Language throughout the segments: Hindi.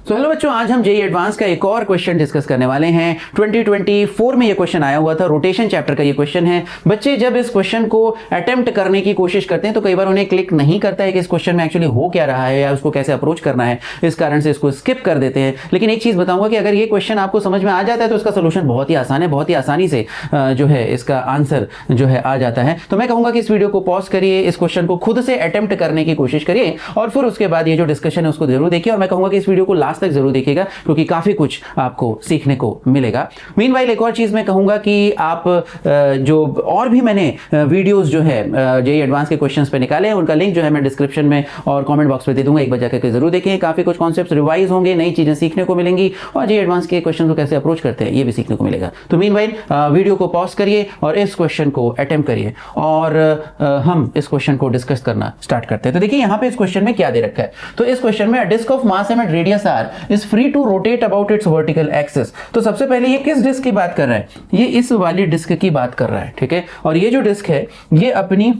सो हेलो बच्चों, आज हम जेईई एडवांस का एक और क्वेश्चन डिस्कस करने वाले हैं। 2024 में ये क्वेश्चन आया हुआ था, रोटेशन चैप्टर का ये क्वेश्चन है। बच्चे जब इस क्वेश्चन को अटेम्प्ट करने की कोशिश करते हैं तो कई बार उन्हें क्लिक नहीं करता है कि इस क्वेश्चन में एक्चुअली हो क्या रहा है या उसको कैसे अप्रोच करना है, इस कारण से इसको स्किप कर देते हैं। लेकिन एक चीज बताऊंगा कि अगर ये क्वेश्चन आपको समझ में आ जाता है तो इसका सोल्यूशन बहुत ही आसान है, बहुत ही आसानी से जो है इसका आंसर जो है आ जाता है। तो मैं कहूंगा कि इस वीडियो को पॉज करिए, इस क्वेश्चन को खुद से अटेम्प्ट करने की कोशिश करिए और फिर उसके बाद ये जो डिस्कशन है उसको जरूर देखिए। और मैं कहूंगा कि इस वीडियो को लास्ट तक जरूर देखिएगा क्योंकि काफी कुछ आपको सीखने को मिलेगा। मीनवाइल एक और चीज मैं कहूंगा कि आप जो और भी मैंने वीडियोस जो है जेईई एडवांस के क्वेश्चंस पे निकाले हैं उनका लिंक जो है मैं डिस्क्रिप्शन में और कमेंट बॉक्स पे दे दूंगा, एक बार जाकर के जरूर देखें। काफी कुछ कॉन्सेप्ट्स रिवाइज होंगे, नई चीजें सीखने को मिलेंगी और जेईई एडवांस के क्वेश्चन को कैसे अप्रोच करते हैं ये भी सीखने को मिलेगा। तो मीनवाइल वीडियो को पॉज करिए और इस क्वेश्चन को अटेम्प्ट करिए और हम इस क्वेश्चन को डिस्कस करना स्टार्ट करते हैं। तो देखिए यहाँ पे इस क्वेश्चन में क्या दे रखा है। तो इस क्वेश्चन में disc of mass and radius R is free to rotate about its vertical axis. तो सबसे पहले ये किस डिस्क की बात कर रहा है? ये इस वाली डिस्क की बात कर रहा है, ठीक है। और ये जो डिस्क है ये अपनी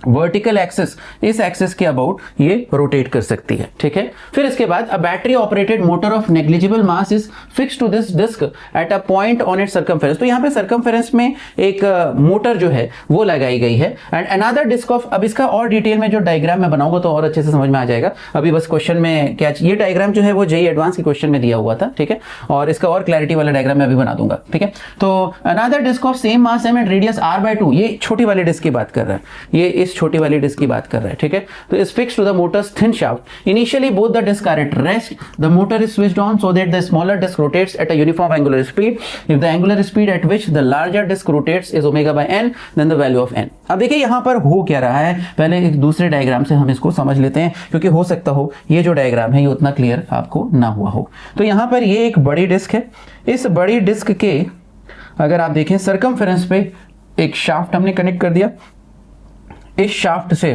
वर्टिकल एक्सिस, इस एक्सिस के अबाउट ये रोटेट कर सकती है, ठीक है। फिर इसके बाद a battery operated motor of negligible mass is fix to this disc at a point on its circumference. तो यहाँ पे सर्कमफेरेंस में एक मोटर जो है वो लगाई गई है। एंड अनदर डिस्क ऑफ, अब इसका और डिटेल में जो डायग्राम मैं बनाऊंगा तो और अच्छे से समझ में आ जाएगा। अभी बस क्वेश्चन में क्या, ये डायग्राम जो है वो जेईई एडवांस के क्वेश्चन में दिया हुआ था, ठीक है। और इसका और क्लैरिटी वाला डायग्राम मैं अभी बना दूंगा, ठीक है। तो another disc of same mass and radius r/2, ये छोटी वाली डिस्क की बात कर रहा है, ये इस छोटी वाली डिस्क की बात कर रहा है, ठीक है। तो is fixed to the motor's thin shaft. Initially both the disc are at rest, the motor is switched on so that the smaller disc rotates at a uniform angular speed. If the angular speed at which the larger disc rotates is ω/n, then the value of n। अब देखिए यहाँ पर हो क्या रहा है, पहले एक दूसरे डायग्राम से हम इसको समझ लेते हैं क्योंकि हो सकता हो ये जो डायग्राम है ये उतना क्लियर आपको ना हुआ हो। तो यहाँ पर ये एक बड़ी डिस्क है, इस बड़ी डिस्क के अगर आप देखें सर्कमफेरेंस पे एक शाफ्ट हमने कनेक्ट कर दिया, इस शाफ्ट से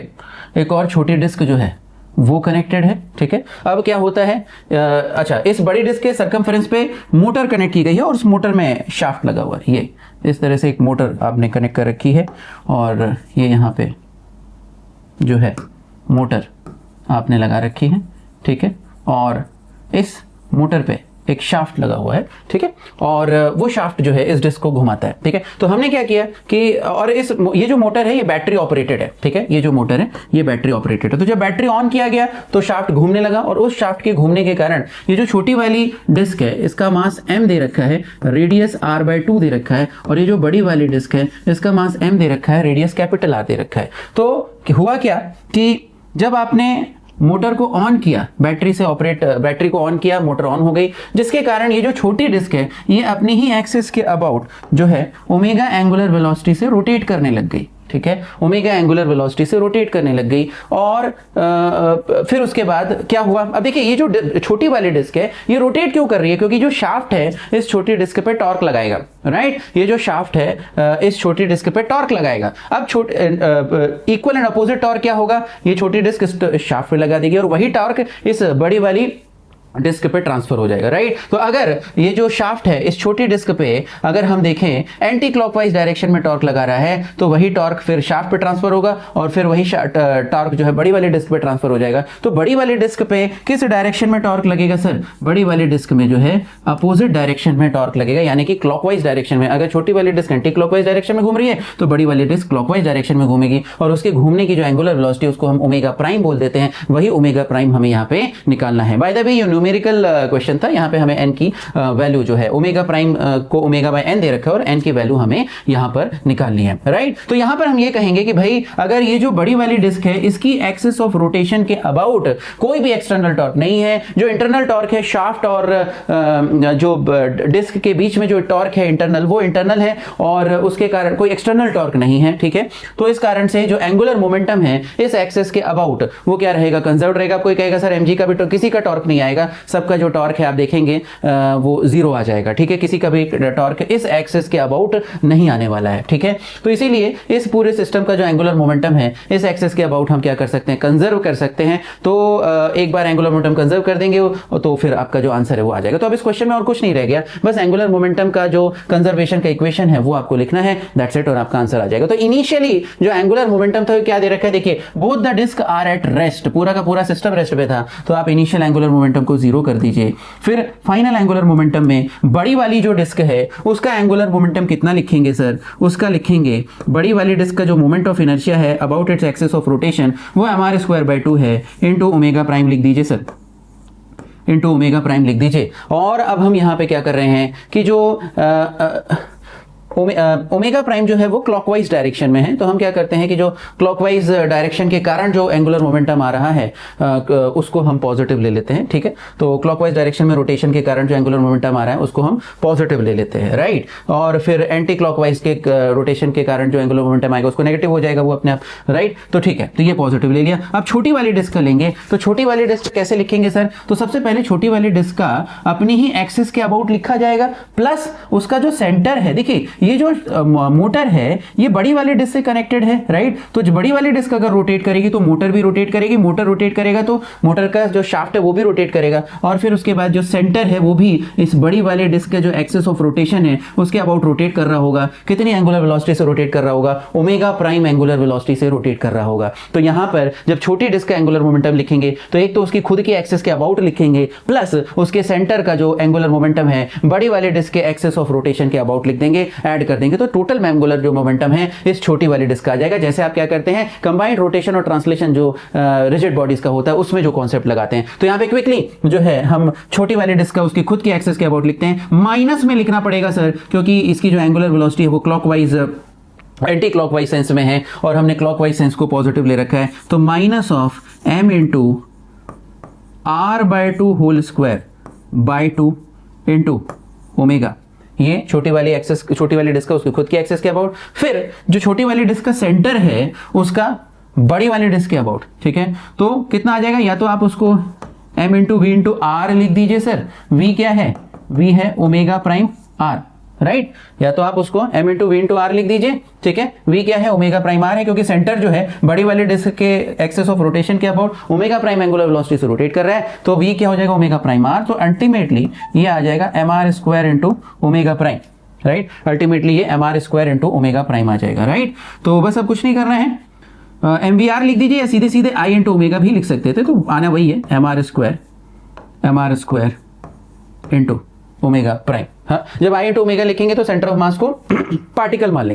एक और छोटी डिस्क जो है वो कनेक्टेड है, ठीक है। अब क्या होता है, अच्छा, इस बड़ी डिस्क के सर्कमफेरेंस पे मोटर कनेक्ट की गई है और उस मोटर में शाफ्ट लगा हुआ है। ये इस तरह से एक मोटर आपने कनेक्ट कर रखी है और ये यहाँ पे जो है मोटर आपने लगा रखी है, ठीक है। और इस मोटर पे एक शाफ्ट लगा हुआ है, ठीक है। और वो शाफ्ट जो है इस डिस्क को घुमाता है, ठीक है। तो हमने क्या किया कि, और ये जो मोटर है ये बैटरी ऑपरेटेड है, ठीक है। ये जो मोटर है ये बैटरी ऑपरेटेड है। तो जब बैटरी ऑन किया गया तो शाफ्ट घूमने लगा और उस शाफ्ट के घूमने के कारण ये जो छोटी वाली डिस्क है इसका मास m दे रखा है, रेडियस r/2 दे रखा है। और ये जो बड़ी वाली डिस्क है इसका मास m दे रखा है, रेडियस कैपिटल R दे रखा है। तो हुआ क्या कि जब आपने मोटर को ऑन किया, बैटरी को ऑन किया, मोटर ऑन हो गई, जिसके कारण ये जो छोटी डिस्क है ये अपनी ही एक्सिस के अबाउट जो है ओमेगा एंगुलर वेलोसिटी से रोटेट करने लग गई, ठीक है। ओमेगा एंगुलर वेलोसिटी से रोटेट करने लग गई। और फिर उसके बाद क्या हुआ, अब देखिए ये जो छोटी वाली डिस्क है ये रोटेट क्यों कर रही है, क्योंकि जो शाफ्ट है इस छोटी डिस्क पे टॉर्क लगाएगा, राइट। ये जो शाफ्ट है इस छोटी डिस्क पे टॉर्क लगाएगा। अब इक्वल एंड अपोजिट टॉर्क क्या होगा, ये छोटी डिस्क इस शाफ्ट पे लगा देगी और वही टॉर्क इस बड़ी वाली डिस्क पे ट्रांसफर हो जाएगा, राइट। तो अगर ये जो शाफ्ट है इस छोटी डिस्क पे अगर हम देखें एंटी क्लॉकवाइज डायरेक्शन में टॉर्क लगा रहा है तो वही टॉर्क फिर शाफ्ट पे ट्रांसफर होगा और फिर वही टॉर्क जो है बड़ी वाली डिस्क पे ट्रांसफर हो जाएगा। तो बड़ी वाली डिस्क पे किस डायरेक्शन में टॉर्क लगेगा सर? बड़ी वाली डिस्क में जो है अपोजिट डायरेक्शन में टॉर्क लगेगा, यानी कि क्लॉकवाइज डायरेक्शन में। अगर छोटी वाली डिस्क एंटी क्लॉकवाइज डायरेक्शन में घूम रही है तो बड़ी वाली डिस्क क्लॉकवाइज डायरेक्शन में घूमेगी और उसके घूमने की जो एंगुलर वेलोसिटी उसको हम ओमेगा प्राइम बोल देते हैं, वही ओमेगा प्राइम हमें यहाँ पे निकालना है। बाय द वे ये न्यूमेरिकल था, यहाँ पे हमें n की वैल्यू जो है ओमेगा प्राइम को ω/n दे रखा है और n की वैल्यू हमें यहाँ पर निकालनी है, राइट। तो यहाँ पर हम ये कहेंगे कि भाई अगर ये जो बड़ी वाली डिस्क है इसकी एक्सिस ऑफ रोटेशन के अबाउट कोई भी एक्सटर्नल टॉर्क नहीं है, जो इंटरनल टॉर्क है शाफ्ट और जो डिस्क के बीच में जो टॉर्क है इंटरनल वो इंटरनल है और उसके कारण कोई एक्सटर्नल टॉर्क नहीं है, ठीक है। तो इस कारण से जो एंगुलर मोमेंटम है इस एक्सिस के अबाउट वो क्या रहेगा, कंजर्व रहेगा। कोई कहेगा सर mg का भी किसी का टॉर्क नहीं आएगा, सबका जो टॉर्क है आप देखेंगे वो जीरो आ जाएगा, ठीक है। किसी का भी टॉर्क इस एक्सिस के अबाउट नहीं आने वाला है, ठीक है। तो इसीलिए इस पूरे सिस्टम का जो एंगुलर मोमेंटम है इस एक्सिस के अबाउट हम क्या कर सकते हैं, कंजर्व कर सकते हैं। तो एक बार एंगुलर मोमेंटम कंजर्व कर देंगे तो फिर आपका जो आंसर है वो आ जाएगा। तो अब इस क्वेश्चन में और कुछ नहीं रह गया, बस एंगुलर मोमेंटम का जो कंजर्वेशन का इक्वेशन है वो आपको लिखना है, दैट्स इट, और आपका आंसर आ जाएगा। तो इनिशियली जो एंगुलर मोमेंटम था क्या दे रखा है, देखिए both the disc are at rest, पूरा का पूरा सिस्टम रेस्ट पे था, तो आप इनिशियल एंगुलर मोमेंटम को जीरो कर दीजिए। फिर फाइनल एंगुलर मोमेंटम में बड़ी वाली जो डिस्क है उसका एंगुलर मोमेंटम कितना लिखेंगे सर, उसका लिखेंगे बड़ी वाली डिस्क का जो मोमेंट ऑफ इनर्शिया है about its axis of rotation वो mr²/2 है इनटू ओमेगा प्राइम लिख दीजिए सर, इनटू ओमेगा प्राइम लिख दीजिए। और अब हम यहाँ पे क्या कर रहे हैं कि जो ओमेगा प्राइम जो है वो क्लॉकवाइज डायरेक्शन में है, तो हम क्या करते हैं कि जो क्लॉकवाइज डायरेक्शन के कारण जो एंगुलर मोमेंटम आ रहा है उसको हम पॉजिटिव ले लेते हैं, ठीक है। तो क्लॉकवाइज डायरेक्शन में रोटेशन के कारण जो एंगुलर मोमेंटम आ रहा है उसको हम पॉजिटिव ले लेते हैं, राइट। और फिर एंटी क्लॉकवाइज के रोटेशन के कारण जो एंगुलर मोमेंटम आएगा उसको नेगेटिव हो जाएगा वो अपने आप, राइट। तो ठीक है, तो ये पॉजिटिव ले लिया। अब छोटी वाली डिस्क का लेंगे, तो छोटी वाली डिस्क कैसे लिखेंगे सर, तो सबसे पहले छोटी वाली डिस्क का अपनी ही एक्सिस के अबाउट लिखा जाएगा, प्लस उसका जो सेंटर है, देखिए ये जो मोटर है ये बड़ी वाली डिस्क से कनेक्टेड है, राइट। तो जो बड़ी वाली डिस्क अगर रोटेट करेगी तो मोटर भी रोटेट करेगी, मोटर रोटेट करेगा तो मोटर का जो शाफ्ट है वो भी रोटेट करेगा, और फिर उसके बाद जो सेंटर है वो भी इस बड़ी वाली डिस्क के जो एक्सिस ऑफ रोटेशन है उसके अबाउट रोटेट कर रहा होगा। कितनी एंगुलर वेलोसिटी से रोटेट कर रहा होगा, ओमेगा प्राइम एंगुलर वेलोसिटी से रोटेट कर रहा होगा। तो यहां पर जब छोटी डिस्क का एंगुलर मोमेंटम लिखेंगे तो एक तो उसकी खुद की एक्सिस के अबाउट लिखेंगे, प्लस उसके सेंटर का जो एंगुलर मोमेंटम है बड़ी वाली डिस्क के एक्सिस ऑफ रोटेशन के अबाउट लिख देंगे, ऐड कर देंगे, तो टोटल एंगुलर जो मोमेंटम है इस छोटी वाली डिस्क आ जाएगा। जैसे आप क्या करते हैं कंबाइंड रोटेशन और ट्रांसलेशन जो रिजिड बॉडीज का होता है उसमें जो कॉन्सेप्ट लगाते हैं, तो यहां पे क्विकली जो है हम छोटी वाली डिस्क का उसकी खुद की एक्सिस के अबाउट लिखते हैं। माइनस में लिखना पड़ेगा सर, क्योंकि इसकी जो एंगुलर वेलोसिटी है वो क्लॉकवाइज एंटी क्लॉकवाइज सेंस में है और हमने क्लॉकवाइज सेंस को पॉजिटिव ले रखा है, तो minus of m into r/2 whole square by 2 into omega, ये छोटी वाली एक्सेस, छोटी वाली डिस्क का उसकी खुद की एक्सेस के अबाउट, फिर जो छोटी वाली डिस्क का सेंटर है उसका बड़ी वाली डिस्क के अबाउट, ठीक है। तो कितना आ जाएगा, या तो आप उसको m into v into r लिख दीजिए सर, v क्या है, v है ओमेगा प्राइम r, राइट। या तो आप उसको m into v into r लिख दीजिए, ठीक है। v क्या है, ओमेगा प्राइम r है, क्योंकि सेंटर जो है बड़ी वाली डिस्क के एक्सेस ऑफ रोटेशन के about omega prime angular velocity से रोटेट कर रहा है, तो v क्या हो जाएगा, ओमेगा प्राइम r। तो अल्टीमेटली ये आ जाएगा mr² into omega prime, right. Ultimately ये mr² इंटू ओमेगा प्राइम आ जाएगा, राइट। तो बस अब कुछ नहीं करना है, mvr लिख दीजिए, या सीधे सीधे i इंटू ओमेगा भी लिख सकते थे, तो आना वही है mr² इंटू ओमेगा प्राइम। हाँ, जब आई इंटू ओमेगा लिखेंगे तो सेंटर ऑफ मास को पार्टिकल मान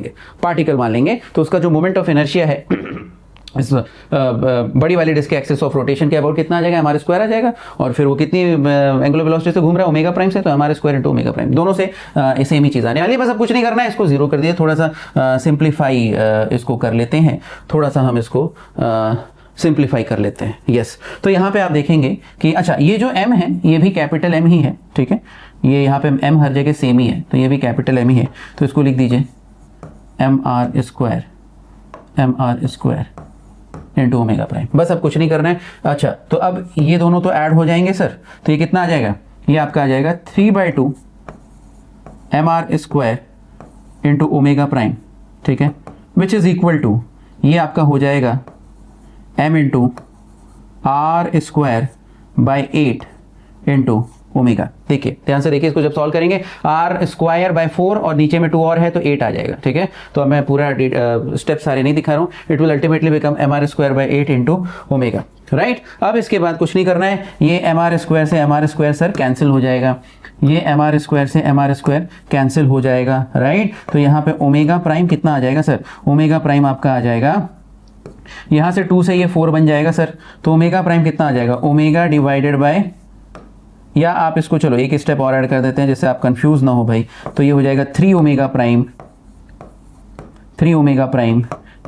लेंगे, तो उसका जो मोमेंट ऑफ इनर्शिया है इस बड़ी वाली डिस्क के एक्सिस ऑफ रोटेशन के अबाउट कितना आ जाएगा, mr² आ जाएगा, और फिर वो कितनी एंगुलर वेलोसिटी से घूम रहा है, ओमेगा प्राइम से, तो mr² इंटू ओमेगा प्राइम, दोनों से सेम ही चीज आने वाली है। बस अब कुछ नहीं करना है, इसको जीरो कर दिए, थोड़ा सा सिंप्लीफाई इसको कर लेते हैं, थोड़ा सा हम इसको सिंप्लीफाई कर लेते हैं, यस। तो यहाँ पे आप देखेंगे कि अच्छा ये जो m है ये भी कैपिटल M ही है, ठीक है। ये यहाँ पे m हर जगह सेम ही है, तो ये भी कैपिटल M ही है, तो इसको लिख दीजिए mr² इंटू ओमेगा प्राइम। बस अब कुछ नहीं करना है। अच्छा, तो अब ये दोनों तो ऐड हो जाएंगे सर, तो ये कितना आ जाएगा, ये आपका आ जाएगा 3/2 mr² इंटू ओमेगा प्राइम, ठीक है, विच इज इक्वल टू, ये आपका हो जाएगा m into r² by 8 into omega. देखिए ध्यान से देखिए, इसको जब सॉल्व करेंगे r² बाय 4 और नीचे में 2 और है तो 8 आ जाएगा, ठीक है। तो अब मैं पूरा स्टेप सारे नहीं दिखा रहा हूँ, it will ultimately become mr² by 8 into omega, right. अब इसके बाद कुछ नहीं करना है, ये mr² से mr² सर कैंसिल हो जाएगा, ये mr² से mr² कैंसिल हो जाएगा, राइट। तो यहाँ पे ओमेगा प्राइम कितना आ जाएगा सर, ओमेगा प्राइम आपका आ जाएगा, यहाँ से 2 से ये 4 बन जाएगा सर, तो ओमेगा प्राइम कितना आ जाएगा, ओमेगा डिवाइडेड बाय, या आप इसको चलो एक स्टेप और ऐड कर देते हैं जिससे आप कंफ्यूज ना हो भाई, तो ये हो जाएगा 3 omega prime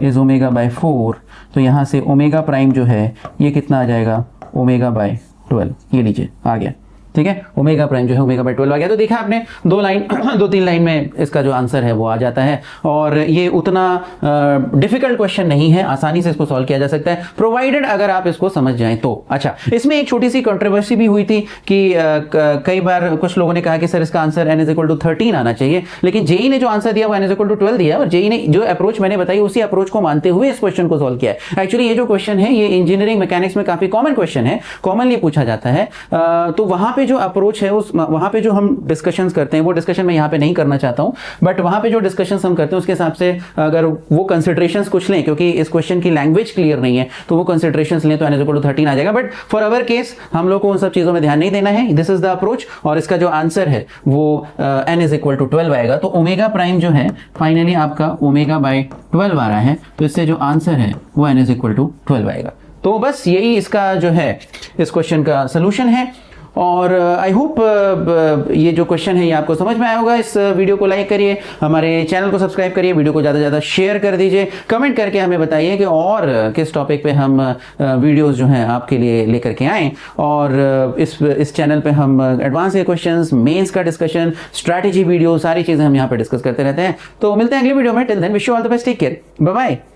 is omega by 4, तो यहाँ से ओमेगा प्राइम जो है ये कितना आ जाएगा, ओमेगा बाय 12, ये लीजिए आ गया, ठीक है। ओमेगा प्राइम जो है ओमेगा बाय 12 आ गया। तो देखा आपने 2-3 लाइन में इसका जो आंसर है वो आ जाता है, और ये उतना डिफिकल्ट क्वेश्चन नहीं है, आसानी से इसको सॉल्व किया जा सकता है, प्रोवाइडेड अगर आप इसको समझ जाएं तो। अच्छा, इसमें एक छोटी सी कंट्रोवर्सी भी हुई थी कि कई बार कुछ लोगों ने कहा कि सर इसका आंसर n = 13 आना चाहिए, लेकिन जेई ने जो आंसर दिया वो n = 12 दिया, और जेई ने जो अप्रोच मैंने बताई उसी अप्रोच को मानते हुए इस क्वेश्चन को सॉल्व किया है। एक्चुअली ये जो क्वेश्चन है ये इंजीनियरिंग मैकेनिक्स में काफी कॉमन क्वेश्चन है, कॉमनली पूछा जाता है, तो वहां पे जो अप्रोच है उस वहां पे जो हम डिस्कशंस करते हैं वो डिस्कशन मैं यहाँ पे नहीं करना चाहता हूँ, बट वहां पे जो डिस्कशंस हम करते हैं उसके हिसाब से अगर वो कंसिडरेशंस कुछ लें, क्योंकि इस क्वेश्चन की लैंग्वेज क्लियर नहीं है तो वो कंसिडरेशंस लें तो n = 13 आ जाएगा। बट फॉर अवर केस हम लोग को उन सब चीजों में ध्यान नहीं देना है। दिस इज द अप्रोच, और इसका जो आंसर है वो n = 12 आएगा। तो ओमेगा प्राइम जो है फाइनली आपका ω/12 आ रहा है, तो इससे जो आंसर है वो n = 12 आएगा। तो बस यही इसका जो है इस क्वेश्चन का सोल्यूशन है, और आई होप ये जो क्वेश्चन है ये आपको समझ में आया होगा। इस वीडियो को लाइक करिए, हमारे चैनल को सब्सक्राइब करिए, वीडियो को ज़्यादा से ज़्यादा शेयर कर दीजिए, कमेंट करके हमें बताइए कि और किस टॉपिक पे हम वीडियोस जो हैं आपके लिए लेकर के आएँ। और इस चैनल पे हम एडवांस के क्वेश्चंस, मेंस का डिस्कशन, स्ट्रैटेजी वीडियो, सारी चीज़ें हम यहाँ पे डिस्कस करते रहते हैं। तो मिलते हैं अगली वीडियो में। Till then wish you all the best, take care, bye bye.